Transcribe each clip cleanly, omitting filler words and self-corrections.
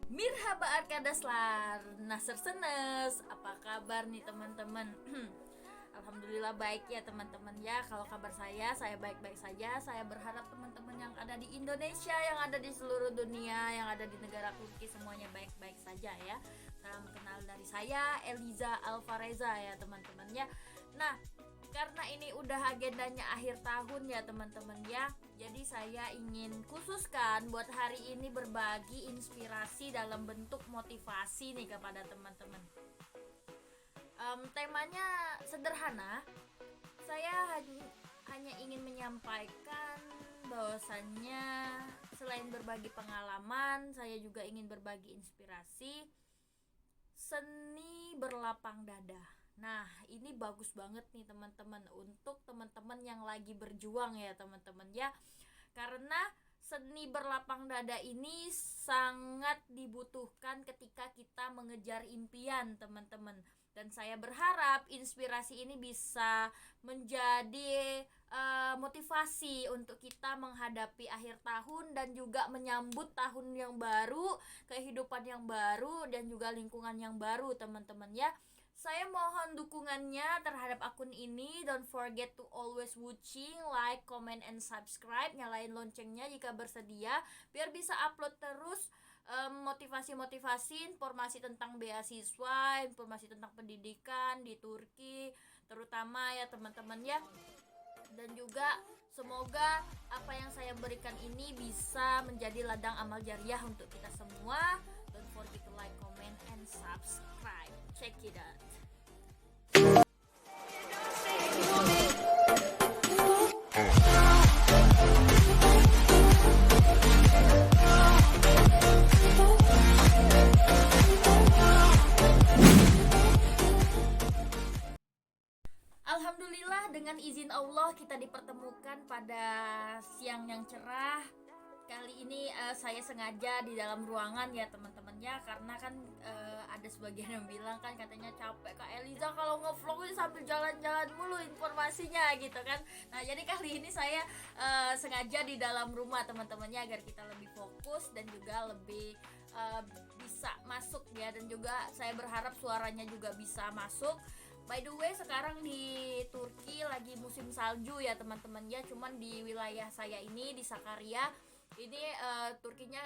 Mirhaba Arkadaslar, Nasr Senes, apa kabar nih teman-teman? Alhamdulillah baik ya teman-teman ya. Kalau kabar saya baik-baik saja. Saya berharap teman-teman yang ada di Indonesia, yang ada di seluruh dunia, yang ada di negara Turki semuanya baik-baik saja ya. Salam kenal dari saya Eliza Alvareza ya teman-teman ya. Nah, karena ini udah agendanya akhir tahun ya teman-teman ya. Jadi saya ingin khususkan buat hari ini berbagi inspirasi dalam bentuk motivasi nih kepada teman-teman. Temanya sederhana. Saya hanya ingin menyampaikan bahwasannya selain berbagi pengalaman, saya juga ingin berbagi inspirasi seni berlapang dada. Nah, ini bagus banget nih teman-teman untuk teman-teman yang lagi berjuang ya teman-teman ya. Karena seni berlapang dada ini sangat dibutuhkan ketika kita mengejar impian teman-teman. Dan saya berharap inspirasi ini bisa menjadi motivasi untuk kita menghadapi akhir tahun dan juga menyambut tahun yang baru, kehidupan yang baru dan juga lingkungan yang baru teman-teman ya. Saya mohon dukungannya terhadap akun ini. Don't forget to always watching, like, comment, and subscribe. Nyalain loncengnya jika bersedia biar bisa upload terus motivasi-motivasi, informasi tentang beasiswa, informasi tentang pendidikan di Turki terutama ya teman-teman ya. Dan juga semoga apa yang saya berikan ini bisa menjadi ladang amal jariah untuk kita semua. Don't forget to like, comment, and subscribe. Check it out. Alhamdulillah dengan izin Allah kita dipertemukan pada siang yang cerah. Kali ini saya sengaja di dalam ruangan ya teman-teman ya, karena kan ada sebagian yang bilang kan katanya capek Kak Eliza kalau nge-vlog sambil jalan-jalan mulu informasinya gitu kan. Nah, jadi kali ini saya sengaja di dalam rumah teman-temannya agar kita lebih fokus dan juga lebih bisa masuk ya, dan juga saya berharap suaranya juga bisa masuk. By the way, sekarang di Turki lagi musim salju ya teman-teman ya. Cuman di wilayah saya ini di Sakarya ini Turkinya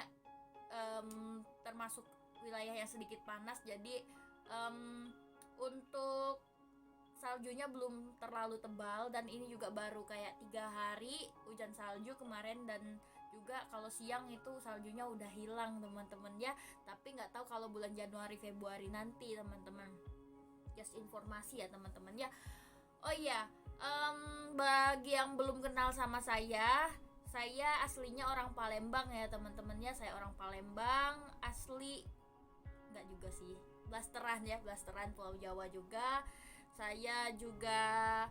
termasuk wilayah yang sedikit panas. Jadi untuk saljunya belum terlalu tebal, dan ini juga baru kayak 3 hari hujan salju kemarin, dan juga kalau siang itu saljunya udah hilang teman-teman ya. Tapi nggak tahu kalau bulan Januari Februari nanti teman-teman. Just informasi ya teman-teman ya. Oh iya, bagi yang belum kenal sama saya aslinya orang Palembang ya teman-teman ya. Saya orang Palembang asli, enggak juga sih, Blasteran Pulau Jawa juga. Saya juga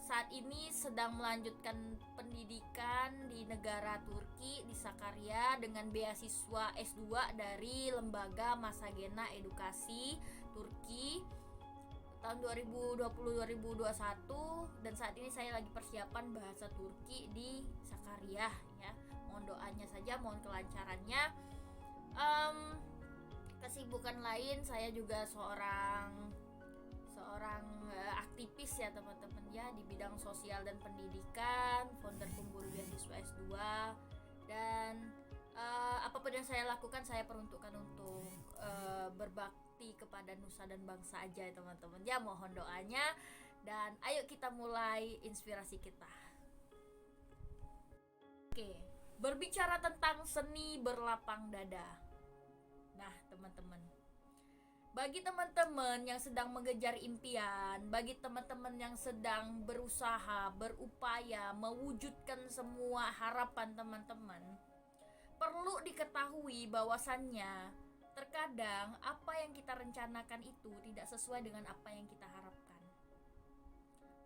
saat ini sedang melanjutkan pendidikan di negara Turki di Sakarya dengan beasiswa S2 dari Lembaga Masagena Edukasi Turki tahun 2020-2021, dan saat ini saya lagi persiapan bahasa Turki di Sakarya ya. Mohon doanya saja, mohon kelancarannya. Kesibukan lain saya juga seorang aktivis ya teman-teman ya di bidang sosial dan pendidikan, founder pemburu beasiswa S2, dan apapun yang saya lakukan saya peruntukkan untuk berbakti kepada nusa dan bangsa aja ya teman-teman ya. Mohon doanya dan ayo kita mulai inspirasi kita. Oke, berbicara tentang seni berlapang dada. Nah teman-teman, bagi teman-teman yang sedang mengejar impian, bagi teman-teman yang sedang berusaha, berupaya mewujudkan semua harapan teman-teman, perlu diketahui bahwasannya terkadang apa yang kita rencanakan itu tidak sesuai dengan apa yang kita harapkan.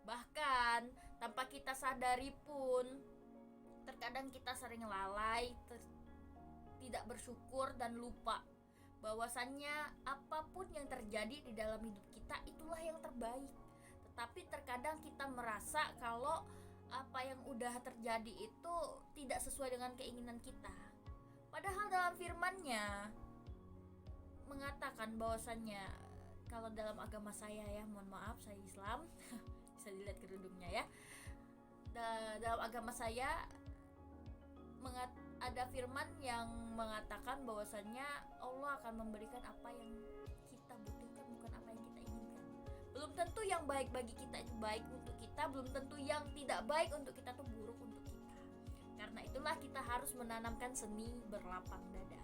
Bahkan tanpa kita sadari pun terkadang kita sering lalai, tidak bersyukur dan lupa bahwasannya apapun yang terjadi di dalam hidup kita itulah yang terbaik. Tetapi terkadang kita merasa kalau apa yang udah terjadi itu tidak sesuai dengan keinginan kita. Padahal dalam firman-Nya mengatakan bahwasannya kalau dalam agama saya ya, mohon maaf saya Islam, bisa dilihat kerudungnya ya. Dalam agama saya ada firman yang mengatakan bahwasannya Allah akan memberikan apa yang kita butuhkan, bukan apa yang kita inginkan. Belum tentu yang baik bagi kita itu baik untuk kita, belum tentu yang tidak baik untuk kita itu buruk untuk kita. Karena itulah kita harus menanamkan seni berlapang dada.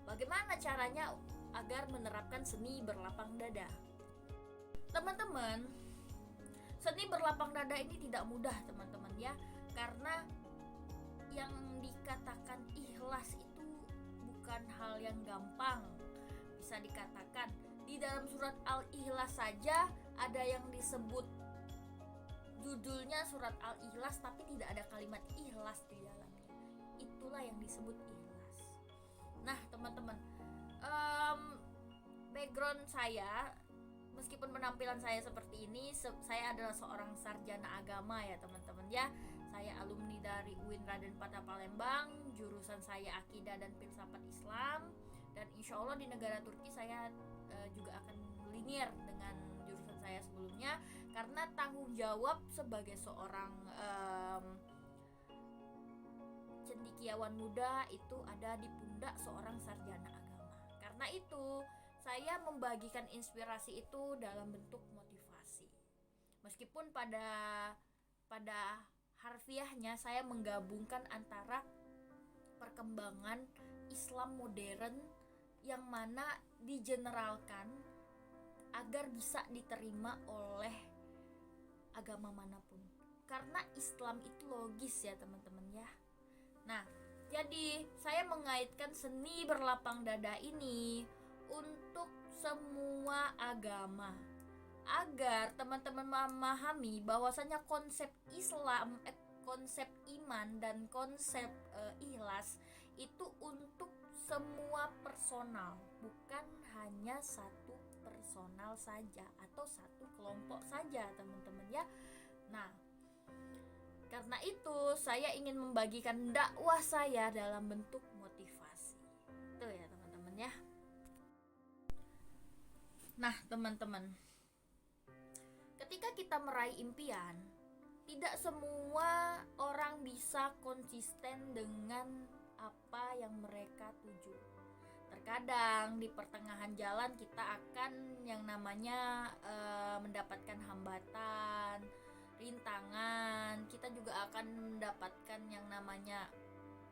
Bagaimana caranya agar menerapkan seni berlapang dada? Teman-teman, seni berlapang dada ini tidak mudah teman-teman ya, karena yang dikatakan ikhlas itu bukan hal yang gampang. Bisa dikatakan di dalam surat Al-Ikhlas saja ada yang disebut judulnya surat Al-Ikhlas tapi tidak ada kalimat ikhlas di dalamnya. Itulah yang disebut ikhlas. Nah teman-teman, background saya, meskipun penampilan saya seperti ini, saya adalah seorang sarjana agama ya teman-teman ya. Saya alumni dari UIN Raden Patah Palembang, jurusan saya Akidah dan Filsafat Islam, dan insya Allah di negara Turki saya juga akan linear dengan jurusan saya sebelumnya, karena tanggung jawab sebagai seorang cendekiawan muda itu ada di pundak seorang sarjana agama. Karena itu saya membagikan inspirasi itu dalam bentuk motivasi. Meskipun pada harfiahnya saya menggabungkan antara perkembangan Islam modern yang mana digeneralkan agar bisa diterima oleh agama manapun. Karena Islam itu logis ya teman-teman ya. Nah, jadi saya mengaitkan seni berlapang dada ini untuk semua agama, agar teman-teman memahami bahwasanya konsep Islam, konsep iman dan konsep ikhlas itu untuk semua personal, bukan hanya satu personal saja atau satu kelompok saja teman-teman ya. Nah, karena itu saya ingin membagikan dakwah saya dalam bentuk motivasi. Itu ya teman-teman ya. Nah teman-teman, ketika kita meraih impian, tidak semua orang bisa konsisten dengan apa yang mereka tuju. Terkadang di pertengahan jalan kita akan yang namanya mendapatkan hambatan, rintangan. Kita juga akan mendapatkan yang namanya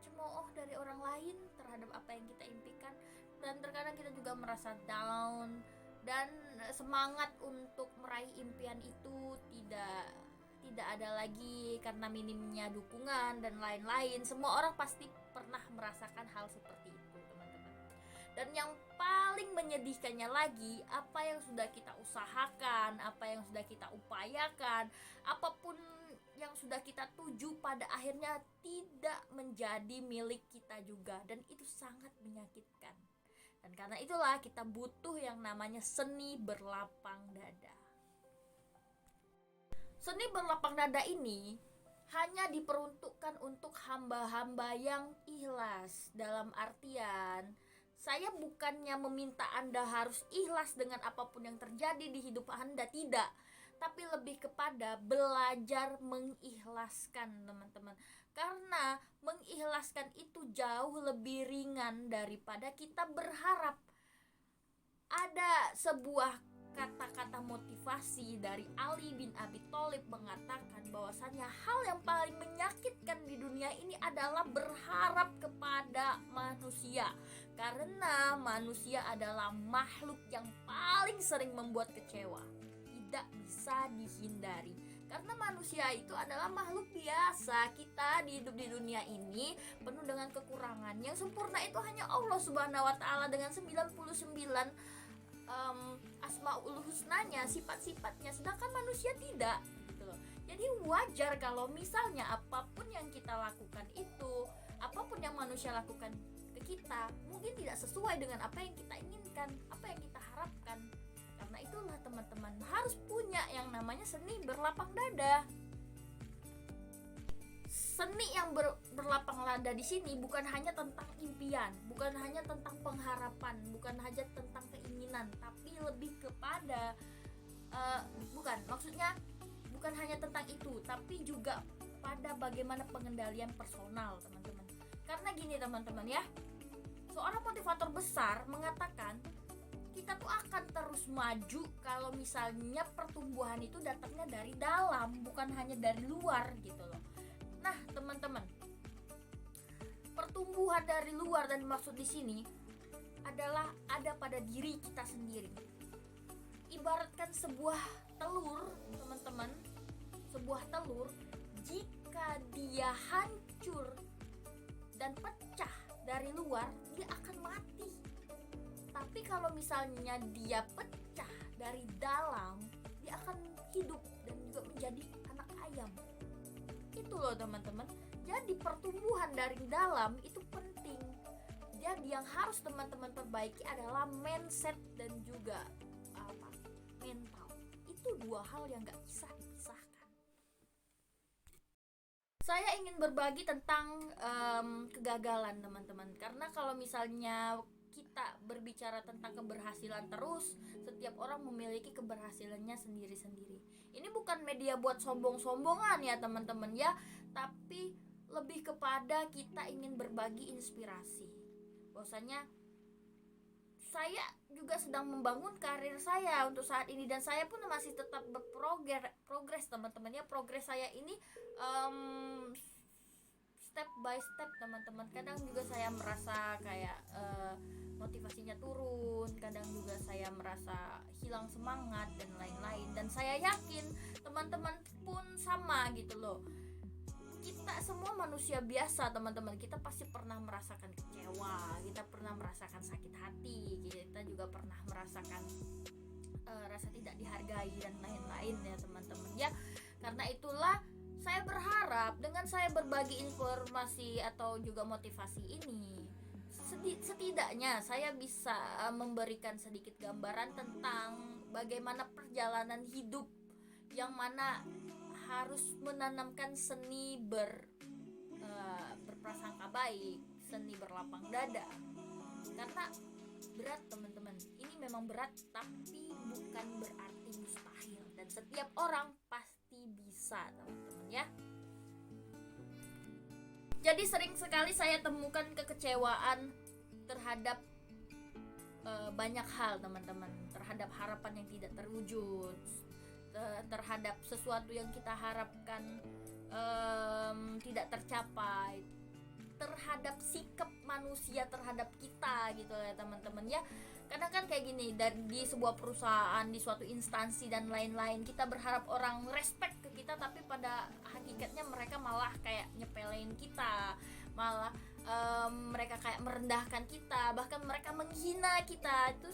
cemooh dari orang lain terhadap apa yang kita impikan, dan terkadang kita juga merasa down dan semangat untuk meraih impian itu tidak ada lagi karena minimnya dukungan dan lain-lain. Semua orang pasti pernah merasakan hal seperti itu teman-teman. Dan yang paling menyedihkannya lagi, apa yang sudah kita usahakan, apa yang sudah kita upayakan, apapun yang sudah kita tuju pada akhirnya tidak menjadi milik kita juga, dan itu sangat menyakitkan. Dan karena itulah kita butuh yang namanya seni berlapang dada. Seni berlapang dada ini hanya diperuntukkan untuk hamba-hamba yang ikhlas. Dalam artian, saya bukannya meminta Anda harus ikhlas dengan apapun yang terjadi di hidup Anda, tidak. Tapi lebih kepada belajar mengikhlaskan teman-teman. Karena mengikhlaskan itu jauh lebih ringan daripada kita berharap. Ada sebuah kata-kata motivasi dari Ali bin Abi Thalib mengatakan bahwasannya hal yang paling menyakitkan di dunia ini adalah berharap kepada manusia, karena manusia adalah makhluk yang paling sering membuat kecewa. Tidak bisa dihindari, karena manusia itu adalah makhluk biasa. Kita hidup di dunia ini penuh dengan kekurangan. Yang sempurna itu hanya Allah Subhanahu wa taala dengan 99 asmaul husnanya, sifat-sifatnya, sedangkan manusia tidak gitu loh. Jadi wajar kalau misalnya apapun yang kita lakukan itu, apapun yang manusia lakukan ke kita mungkin tidak sesuai dengan apa yang kita inginkan, apa yang kita harapkan. Karena itulah teman-teman harus punya yang namanya seni berlapang dada. Seni yang berlapang dada di sini bukan hanya tentang impian, bukan hanya tentang pengharapan, bukan hanya tentang keinginan keyakinan, tapi lebih kepada bukan hanya tentang itu, tapi juga pada bagaimana pengendalian personal, teman-teman. Karena gini teman-teman ya, seorang motivator besar mengatakan kita tuh akan terus maju kalau misalnya pertumbuhan itu datangnya dari dalam, bukan hanya dari luar gitu loh. Nah teman-teman, pertumbuhan dari luar dan maksud di sini adalah ada pada diri kita sendiri. Ibaratkan sebuah telur, teman-teman, sebuah telur jika dia hancur dan pecah dari luar, dia akan mati. Tapi kalau misalnya dia pecah dari dalam, dia akan hidup dan juga menjadi anak ayam. Itu loh teman-teman. Jadi pertumbuhan dari dalam itu penting. Jadi yang harus teman-teman perbaiki adalah mindset dan juga mental. Itu dua hal yang gak bisa dipisahkan. Saya ingin berbagi tentang kegagalan teman-teman. Karena kalau misalnya kita berbicara tentang keberhasilan terus, setiap orang memiliki keberhasilannya sendiri-sendiri. Ini bukan media buat sombong-sombongan ya teman-teman ya, tapi lebih kepada kita ingin berbagi inspirasi. Bahwasanya saya juga sedang membangun karir saya untuk saat ini, dan saya pun masih tetap berprogres teman-teman ya. Progres saya ini step by step teman-teman. Kadang juga saya merasa kayak motivasinya turun, kadang juga saya merasa hilang semangat dan lain-lain. Dan saya yakin teman-teman pun sama gitu loh. Kita semua manusia biasa teman-teman, kita pasti pernah merasakan kecewa, kita pernah merasakan sakit hati, kita juga pernah merasakan rasa tidak dihargai dan lain-lain ya teman-teman ya. Karena itulah saya berharap dengan saya berbagi informasi atau juga motivasi ini, setidaknya saya bisa memberikan sedikit gambaran tentang bagaimana perjalanan hidup yang mana harus menanamkan seni berprasangka baik, seni berlapang dada. Karena berat teman-teman, ini memang berat, tapi bukan berarti mustahil, dan setiap orang pasti bisa teman-teman ya. Jadi sering sekali saya temukan kekecewaan terhadap banyak hal teman-teman, terhadap harapan yang tidak terwujud, terhadap sesuatu yang kita harapkan tidak tercapai, terhadap sikap manusia terhadap kita gitu ya teman-teman ya. Kadang kan kayak gini, di sebuah perusahaan, di suatu instansi dan lain-lain, kita berharap orang respect ke kita, tapi pada hakikatnya mereka malah kayak nyepelein kita, malah mereka kayak merendahkan kita, bahkan mereka menghina kita. Itu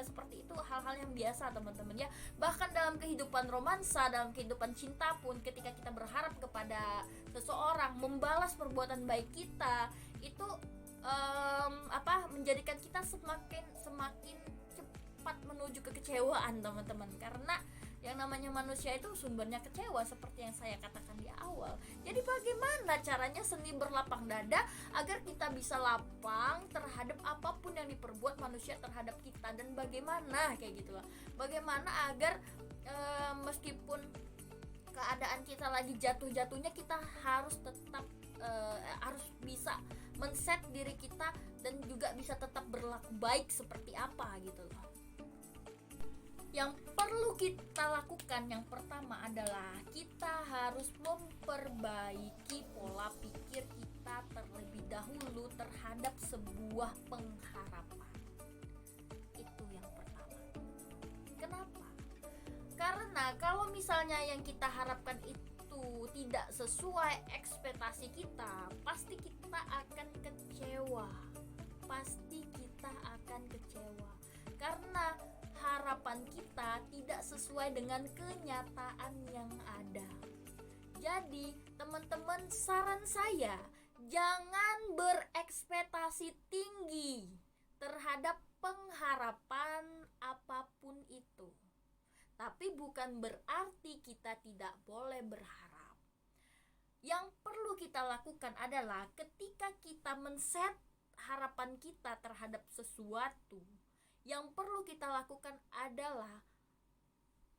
seperti itu hal-hal yang biasa teman-teman ya. Bahkan dalam kehidupan romansa, dalam kehidupan cinta pun, ketika kita berharap kepada seseorang membalas perbuatan baik kita, itu menjadikan kita semakin cepat menuju kekecewaan teman-teman. Karena yang namanya manusia itu sumbernya kecewa, seperti yang saya katakan di awal. Jadi bagaimana caranya seni berlapang dada agar kita bisa lapang terhadap apapun yang diperbuat manusia terhadap kita, dan bagaimana kayak gitu loh. Bagaimana agar meskipun keadaan kita lagi jatuh-jatuhnya, kita harus tetap harus bisa men-set diri kita dan juga bisa tetap berlaku baik seperti apa gitu loh. Yang perlu kita lakukan yang pertama adalah kita harus memperbaiki pola pikir kita terlebih dahulu terhadap sebuah pengharapan. Itu yang pertama. Kenapa? Karena kalau misalnya yang kita harapkan itu tidak sesuai ekspektasi kita, pasti kita akan kecewa. Karena harapan kita tidak sesuai dengan kenyataan yang ada. Jadi teman-teman, saran saya, jangan berekspektasi tinggi terhadap pengharapan apapun itu. Tapi bukan berarti kita tidak boleh berharap. Yang perlu kita lakukan adalah ketika kita men-set harapan kita terhadap sesuatu, Yang perlu kita lakukan adalah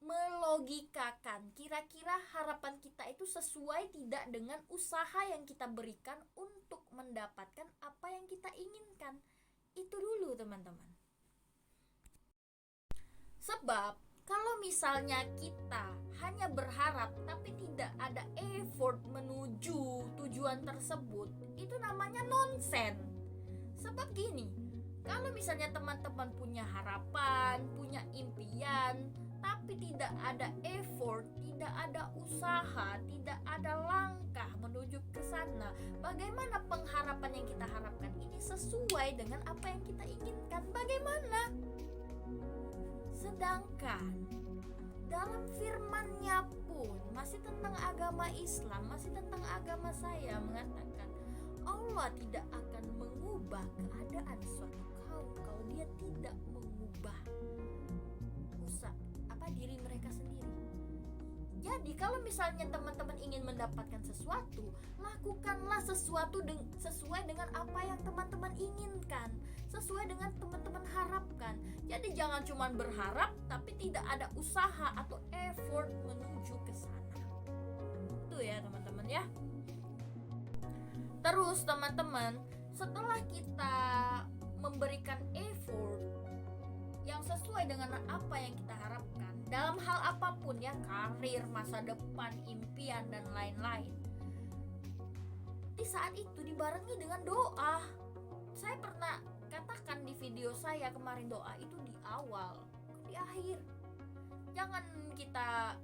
melogikakan kira-kira harapan kita itu sesuai tidak dengan usaha yang kita berikan untuk mendapatkan apa yang kita inginkan. Itu dulu teman-teman. Sebab kalau misalnya kita hanya berharap tapi tidak ada effort menuju tujuan tersebut, itu namanya nonsen. Sebab gini, kalau misalnya teman-teman punya harapan, punya impian, tapi tidak ada effort, tidak ada usaha, tidak ada langkah menuju ke sana, bagaimana pengharapan yang kita harapkan ini sesuai dengan apa yang kita inginkan? Bagaimana? Sedangkan dalam firman-Nya pun masih tentang agama Islam, masih tentang agama saya mengatakan Allah tidak akan mengubah keadaan suatu kaum kalau dia tidak mengubah diri mereka sendiri. Jadi kalau misalnya teman-teman ingin mendapatkan sesuatu, lakukanlah sesuatu sesuai dengan apa yang teman-teman inginkan, sesuai dengan teman-teman harapkan. Jadi jangan cuma berharap tapi tidak ada usaha atau effort menuju ke sana. Itu ya teman-teman ya. Terus teman-teman, setelah kita memberikan effort yang sesuai dengan apa yang kita harapkan dalam hal apapun ya, karir, masa depan, impian dan lain-lain, di saat itu dibarengi dengan doa. Saya pernah katakan di video saya kemarin, doa itu di awal, di akhir. Jangan kita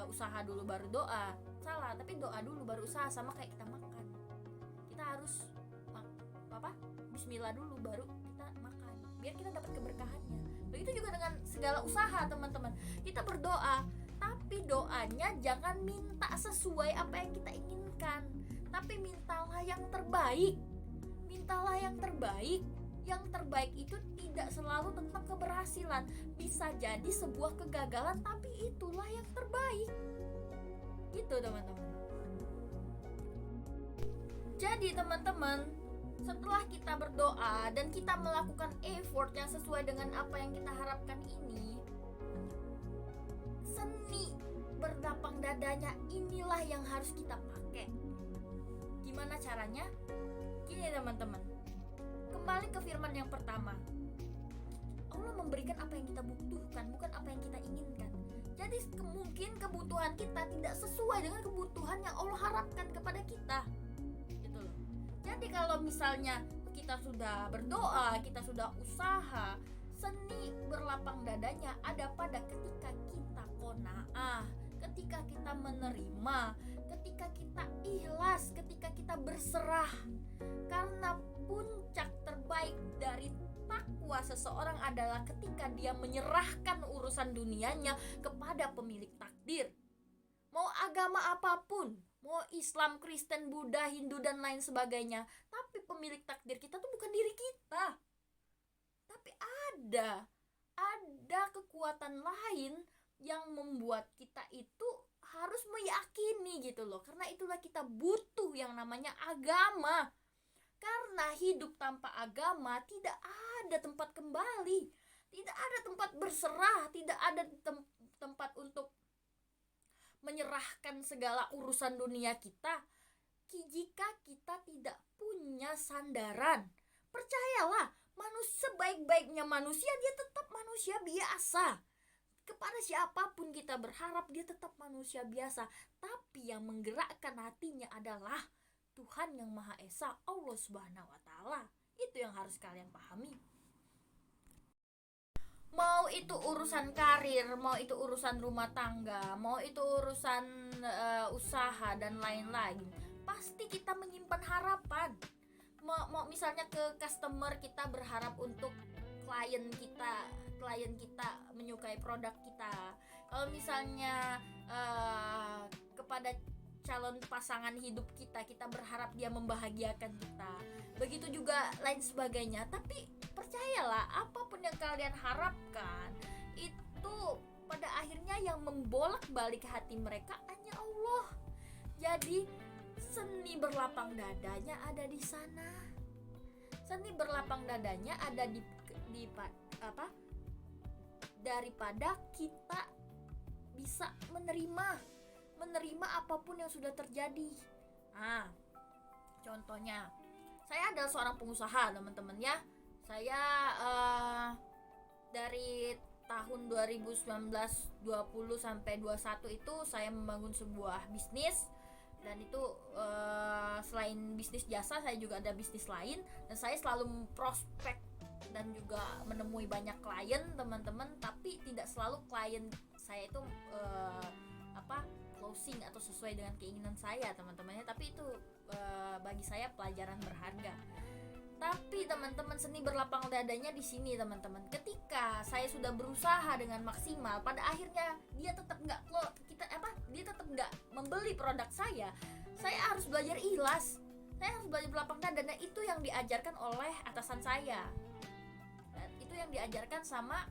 usaha dulu baru doa, salah. Tapi doa dulu baru usaha, sama kayak kita makan. Kita harus bismillah dulu baru kita makan, biar kita dapat keberkahannya. Begitu juga dengan segala usaha teman-teman. Kita berdoa, tapi doanya jangan minta sesuai apa yang kita inginkan, tapi mintalah yang terbaik. Mintalah yang terbaik. Yang terbaik itu tidak selalu tentang keberhasilan. Bisa jadi sebuah kegagalan, tapi itulah yang terbaik. Gitu teman-teman. Jadi teman-teman, setelah kita berdoa dan kita melakukan effort yang sesuai dengan apa yang kita harapkan ini, seni berlapang dadanya inilah yang harus kita pakai. Gimana caranya? Gini teman-teman, kembali ke firman yang pertama. Allah memberikan apa yang kita butuhkan, bukan apa yang kita inginkan. Jadi mungkin kebutuhan kita tidak sesuai dengan kebutuhan yang Allah harapkan kepada kita. Jadi kalau misalnya kita sudah berdoa, kita sudah usaha, seni berlapang dadanya ada pada ketika kita qanaah, ketika kita menerima, ketika kita ikhlas, ketika kita berserah. Karena puncak terbaik dari takwa seseorang adalah ketika dia menyerahkan urusan dunianya kepada pemilik takdir. Mau agama apapun, mau Islam, Kristen, Buddha, Hindu dan lain sebagainya, tapi pemilik takdir kita tuh bukan diri kita. Tapi ada kekuatan lain yang membuat kita itu harus meyakini gitu loh. Karena itulah kita butuh yang namanya agama. Karena hidup tanpa agama tidak ada tempat kembali, tidak ada tempat berserah, tidak ada tempat untuk menyerahkan segala urusan dunia kita jika kita tidak punya sandaran. Percayalah, manusia sebaik-baiknya manusia, dia tetap manusia biasa. Kepada siapapun kita berharap, dia tetap manusia biasa. Tapi yang menggerakkan hatinya adalah Tuhan yang Maha Esa, Allah Subhanahu wa Ta'ala. Itu yang harus kalian pahami. Mau itu urusan karir, mau itu urusan rumah tangga, mau itu urusan usaha dan lain-lain, pasti kita menyimpan harapan. Mau misalnya ke customer, kita berharap untuk klien kita menyukai produk kita. Kalau misalnya kepada calon pasangan hidup kita berharap dia membahagiakan kita. Begitu juga lain sebagainya. Tapi percayalah, apapun yang kalian harapkan, itu pada akhirnya yang membolak-balik hati mereka hanya Allah. Jadi seni berlapang dadanya ada di sana. Seni berlapang dadanya ada di apa daripada kita bisa menerima apapun yang sudah terjadi. Nah, contohnya saya adalah seorang pengusaha, teman-teman ya. Saya dari tahun 2019 20 sampai 21 itu saya membangun sebuah bisnis, dan itu selain bisnis jasa saya juga ada bisnis lain, dan saya selalu prospek dan juga menemui banyak klien, teman-teman, tapi tidak selalu klien saya itu closing atau sesuai dengan keinginan saya, teman-temannya, tapi itu bagi saya pelajaran berharga. Tapi teman-teman, seni berlapang dadanya di sini, teman-teman. Ketika saya sudah berusaha dengan maksimal, pada akhirnya dia tetap nggak membeli produk saya harus belajar ikhlas. Saya harus belajar berlapang dada, dan itu yang diajarkan oleh atasan saya. Dan itu yang diajarkan sama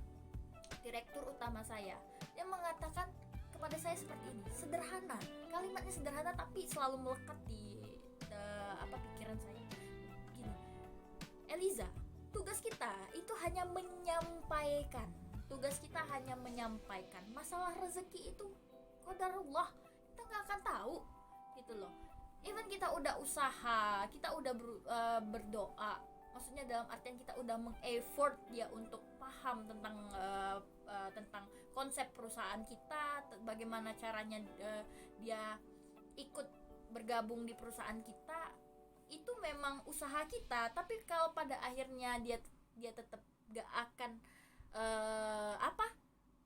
direktur utama saya. Dia mengatakan kepada saya seperti ini, sederhana, kalimatnya sederhana tapi selalu melekat di pikiran saya. Eliza, tugas kita itu hanya menyampaikan. Masalah rezeki itu qadarullah, kita nggak akan tahu, gitu loh. Even kita udah usaha, kita udah berdoa, maksudnya dalam artian kita udah meng-effort dia untuk paham tentang konsep perusahaan kita, bagaimana caranya dia ikut bergabung di perusahaan kita. Itu memang usaha kita, tapi kalau pada akhirnya dia tetap gak akan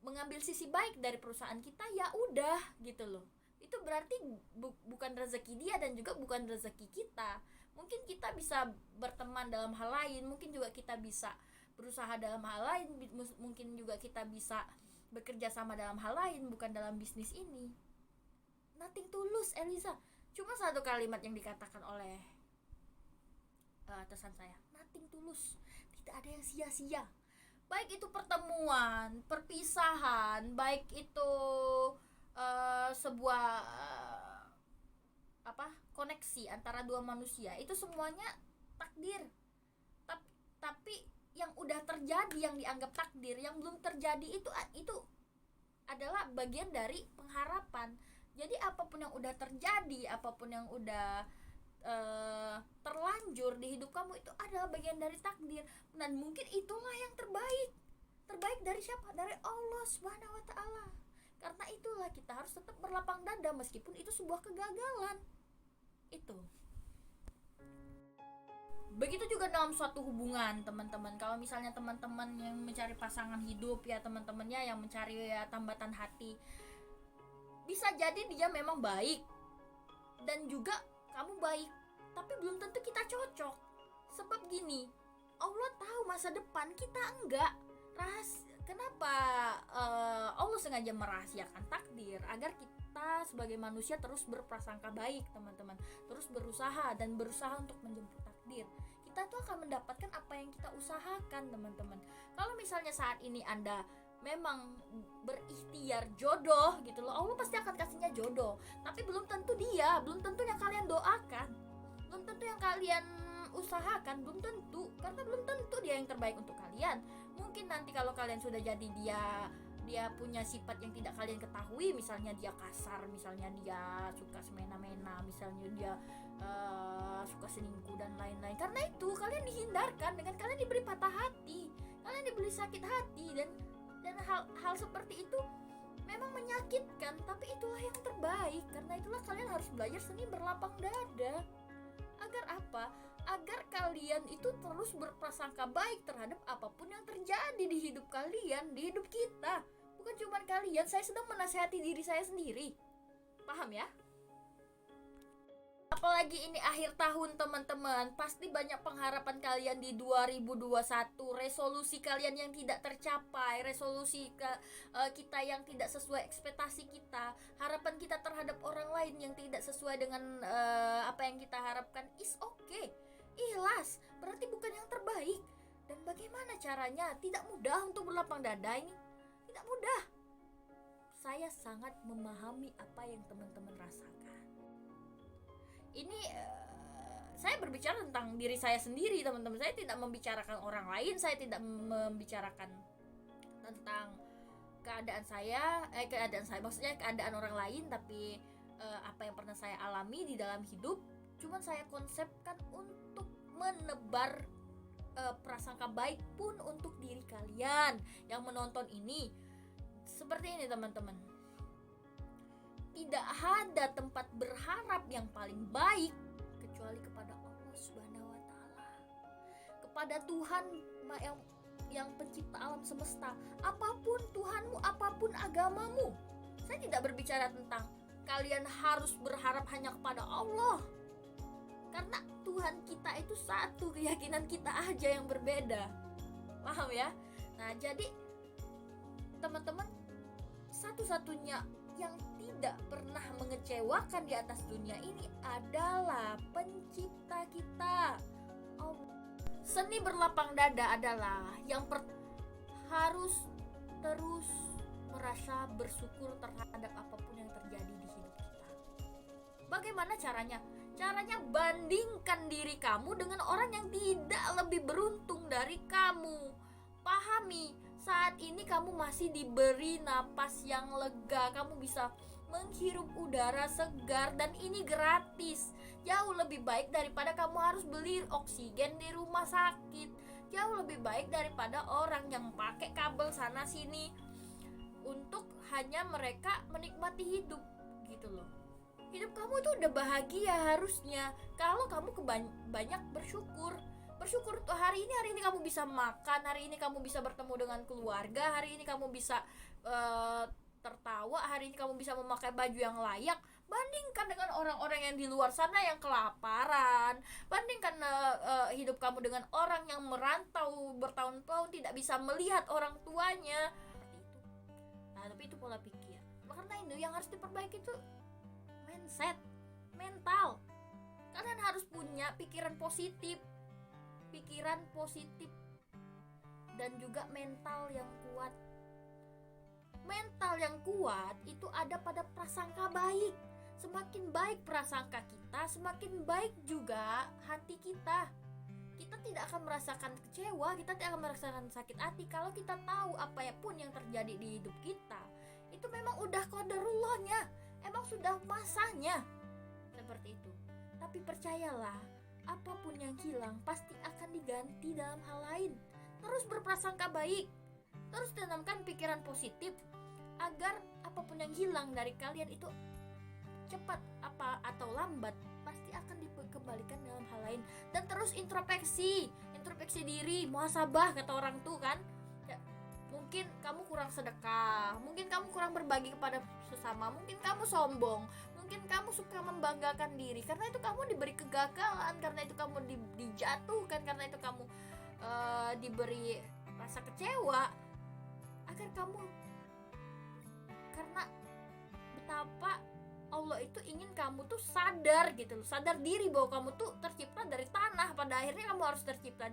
mengambil sisi baik dari perusahaan kita, ya udah, gitu loh. Itu berarti bukan rezeki dia dan juga bukan rezeki kita. Mungkin kita bisa berteman dalam hal lain, mungkin juga kita bisa berusaha dalam hal lain, mungkin juga kita bisa bekerja sama dalam hal lain, bukan dalam bisnis ini. Nothing tulus, Eliza. Cuma satu kalimat yang dikatakan oleh atasan saya, nothing tulus, tidak ada yang sia-sia. Baik itu pertemuan, perpisahan, baik itu sebuah koneksi antara dua manusia, itu semuanya takdir. Tapi yang udah terjadi, yang dianggap takdir, yang belum terjadi itu adalah bagian dari pengharapan. Jadi apapun yang udah terjadi, apapun yang udah terlanjur di hidup kamu, itu adalah bagian dari takdir, dan mungkin itulah yang terbaik dari siapa? Dari Allah Subhanahu wa Ta'ala. Karena itulah kita harus tetap berlapang dada meskipun itu sebuah kegagalan. Itu begitu juga dalam suatu hubungan, teman-teman. Kalau misalnya teman-teman yang mencari pasangan hidup, ya teman-temannya yang mencari tambatan hati, bisa jadi dia memang baik dan juga kamu baik, tapi belum tentu kita cocok. Sebab gini, Allah tahu masa depan, kita enggak. Kenapa Allah sengaja merahasiakan takdir? Agar kita sebagai manusia terus berprasangka baik, teman-teman. Terus berusaha untuk menjemput takdir. Kita tuh akan mendapatkan apa yang kita usahakan, teman-teman. Kalau misalnya saat ini Anda memang berikhtiar jodoh, gitu loh, Allah pasti akan kasihnya jodoh. Tapi belum tentu yang kalian doakan, belum tentu yang kalian usahakan, belum tentu, karena belum tentu dia yang terbaik untuk kalian. Mungkin nanti kalau kalian sudah jadi dia punya sifat yang tidak kalian ketahui, misalnya dia kasar, misalnya dia suka semena-mena, misalnya dia suka selingkuh dan lain-lain. Karena itu kalian dihindarkan dengan kalian diberi patah hati, kalian diberi sakit hati, dan hal seperti itu memang menyakitkan, tapi itulah yang terbaik. Karena itulah kalian harus belajar seni berlapang dada. Agar apa? Agar kalian itu terus berprasangka baik terhadap apapun yang terjadi di hidup kalian, di hidup kita. Bukan cuma kalian, saya sedang menasihati diri saya sendiri. Paham ya? Apalagi ini akhir tahun, teman-teman. Pasti banyak pengharapan kalian di 2021, resolusi kalian yang tidak tercapai, resolusi kita yang tidak sesuai ekspektasi kita, harapan kita terhadap orang lain yang tidak sesuai dengan apa yang kita harapkan. Is okay, ikhlas, berarti bukan yang terbaik. Dan bagaimana caranya? Tidak mudah untuk berlapang dada ini, tidak mudah. Saya sangat memahami apa yang teman-teman rasakan. Ini saya berbicara tentang diri saya sendiri, teman-teman. Saya tidak membicarakan orang lain, saya tidak membicarakan tentang keadaan saya, maksudnya keadaan orang lain, tapi apa yang pernah saya alami di dalam hidup. Cuman saya konsepkan untuk menebar prasangka baik pun untuk diri kalian yang menonton ini. Seperti ini teman-teman, tidak ada tempat berharap yang paling baik kecuali kepada Allah Subhanahu wa Ta'ala, kepada Tuhan yang pencipta alam semesta. Apapun Tuhanmu, apapun agamamu, saya tidak berbicara tentang kalian harus berharap hanya kepada Allah, karena Tuhan kita itu satu, keyakinan kita aja yang berbeda. Paham ya? Nah, jadi teman-teman, satu-satunya yang tidak pernah mengecewakan di atas dunia ini adalah pencipta kita, Allah. Seni berlapang dada adalah yang harus terus merasa bersyukur terhadap apapun yang terjadi di hidup kita. Bagaimana caranya? Caranya bandingkan diri kamu dengan orang yang tidak lebih beruntung dari kamu. Pahami, saat ini kamu masih diberi napas yang lega, kamu bisa menghirup udara segar, dan ini gratis. Jauh lebih baik daripada kamu harus beli oksigen di rumah sakit. Jauh lebih baik daripada orang yang pakai kabel sana sini untuk hanya mereka menikmati hidup gitu loh. Hidup kamu itu udah bahagia harusnya kalau kamu banyak bersyukur untuk hari ini kamu bisa makan, hari ini kamu bisa bertemu dengan keluarga, hari ini kamu bisa tertawa, hari ini kamu bisa memakai baju yang layak. Bandingkan dengan orang-orang yang di luar sana yang kelaparan. Bandingkan hidup kamu dengan orang yang merantau bertahun-tahun tidak bisa melihat orang tuanya. Nah, tapi itu pola pikir. Karena itu yang harus diperbaiki itu mindset, mental. Kalian harus punya pikiran positif dan juga mental yang kuat. Mental yang kuat itu ada pada prasangka baik. Semakin baik prasangka kita, semakin baik juga hati kita. Kita tidak akan merasakan kecewa, kita tidak akan merasakan sakit hati kalau kita tahu apapun yang terjadi di hidup kita itu memang udah qadarullahnya, emang sudah masanya seperti itu. Tapi percayalah, apapun yang hilang pasti akan diganti dalam hal lain. Terus berprasangka baik, terus tanamkan pikiran positif agar apapun yang hilang dari kalian itu cepat atau lambat pasti akan dikembalikan dalam hal lain. Dan terus introspeksi diri, muhasabah kata orang tuh kan ya, mungkin kamu kurang sedekah, mungkin kamu kurang berbagi kepada sesama, mungkin kamu sombong, mungkin kamu suka membanggakan diri, karena itu kamu diberi kegagalan, karena itu kamu dijatuhkan, karena itu kamu diberi rasa kecewa, agar kamu, karena betapa Allah itu ingin kamu tuh sadar gitu loh, sadar diri bahwa kamu tuh tercipta dari tanah. Pada akhirnya kamu harus tercipta,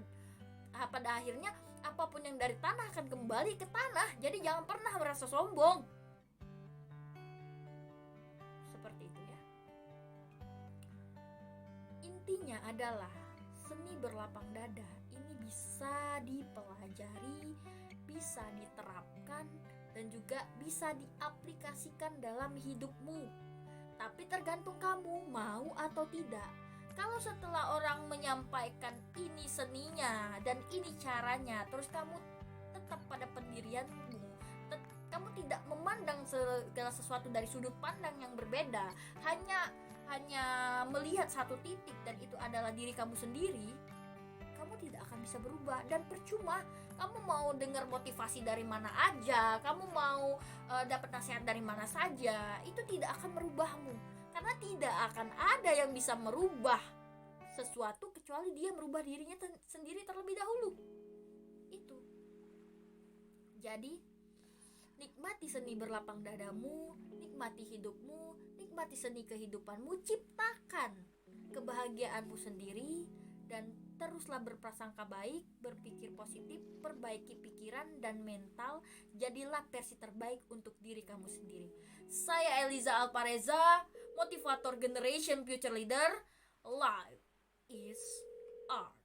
pada akhirnya apapun yang dari tanah akan kembali ke tanah. Jadi jangan pernah merasa sombong. Seperti itu ya. Intinya adalah seni berlapang dada ini bisa dipelajari, bisa diterapkan, dan juga bisa diaplikasikan dalam hidupmu. Tapi tergantung kamu mau atau tidak. Kalau setelah orang menyampaikan ini seninya dan ini caranya, terus kamu tetap pada pendirianmu, kamu tidak memandang segala sesuatu dari sudut pandang yang berbeda, hanya melihat satu titik dan itu adalah diri kamu sendiri, kamu tidak akan bisa berubah. Dan percuma kamu mau dengar motivasi dari mana aja, kamu mau dapat nasihat dari mana saja, itu tidak akan merubahmu, karena tidak akan ada yang bisa merubah sesuatu kecuali dia merubah dirinya sendiri terlebih dahulu. Itu. Jadi nikmati seni berlapang dadamu, nikmati hidupmu, nikmati seni kehidupanmu, ciptakan kebahagiaanmu sendiri, dan teruslah berprasangka baik, berpikir positif, perbaiki pikiran dan mental, jadilah versi terbaik untuk diri kamu sendiri. Saya Eliza Alpareza, motivator Generation Future Leader, live. is art.